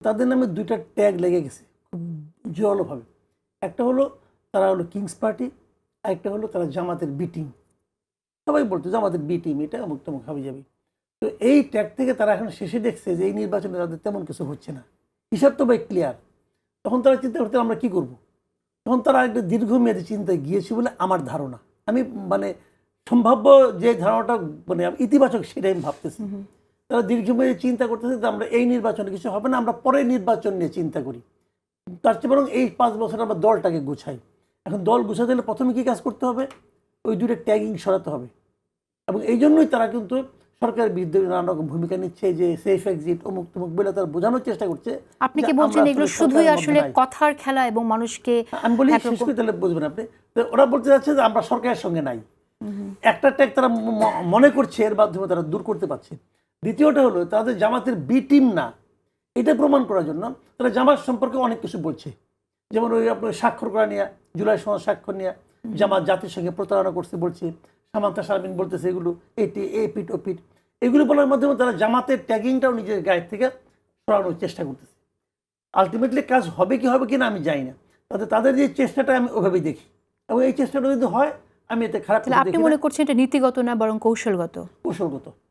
তাদের নামে দুইটা ট্যাগ লেগে গেছে খুব জোরালোভাবে। একটা হলো তারা হলো কিংস পার্টি, আরেকটা হলো তারা জামাতের বি টিম। সবাই বলতো জামাতের বি টিম, এটা অমুক তমুক হাবি যাবি। তো এই ট্যাগ থেকে তারা এখন শেষে দেখছে যে এই নির্বাচনে তাদের তেমন কিছু হচ্ছে না, হিসাব তো ভাই ক্লিয়ার। তখন তারা চিন্তা করতে আমরা কি করব। তখন তারা একটা দীর্ঘমেয়াদী চিন্তায় গিয়েছে বলে আমার ধারণা। আমি মানে সম্ভাব্য যে ধারণাটা মানে ইতিবাচক সেটাই আমি ভাবতেছি। তারা দীর্ঘমেয়াদী চিন্তা করতেছে যে আমরা এই নির্বাচনে কিছু হবে না, আমরা পরের নির্বাচন নিয়ে চিন্তা করি। তার চেয়ে বরং এই 5 বছর আমরা দলটাকে গুছাই। এখন দল গুছাতে হলে প্রথমে কি কাজ করতে হবে, ওই দুটো ট্যাগিং সরাতে হবে। এবং এই জন্যই তারা কিন্তু সরকারের বিরুদ্ধে নানা রকম ভূমিকা নিচ্ছে, যে সেফ এক্সিট অমুক তমুক বলে তারা বোঝানোর চেষ্টা করছে। আপনি কি বলছেন এগুলো শুধুই আসলে কথার খেলা এবং মানুষকে? আমি বলি শেষ করে তাহলে বুঝবেন আপনি। তো ওরা বলতে যাচ্ছে যে আমরা সরকারের সঙ্গে নাই। একটা ট্যাগ তারা মনে করছে এর মাধ্যমে তারা দূর করতে পারছে। দ্বিতীয়টা হলো তাদের জামাতের বি টিম না, এটা প্রমাণ করার জন্য তারা জামাত সম্পর্কে অনেক কিছু বলছে। যেমন ওই আপনার স্বাক্ষর করা নিয়ে, জুলাই সনদ স্বাক্ষর নিয়ে জামাত জাতির সঙ্গে প্রতারণা করতে বলছে। সামান্তা শারমিন বলতেছে এগুলো এটি এ পিট ও পিট। এগুলো বলার মাধ্যমে তারা জামাতের ট্যাগিংটাও নিজের গায়ের থেকে সরানোর চেষ্টা করতেছে। আলটিমেটলি কাজ হবে কি হবে কিনা আমি জানি না, তাদের যে চেষ্টাটা আমি ওভাবেই দেখি। এবং এই চেষ্টাটা যদি হয় আমি এতে খারাপ। আপনি মনে করছেন এটা নীতিগত না বরং কৌশলগত? কৌশলগত।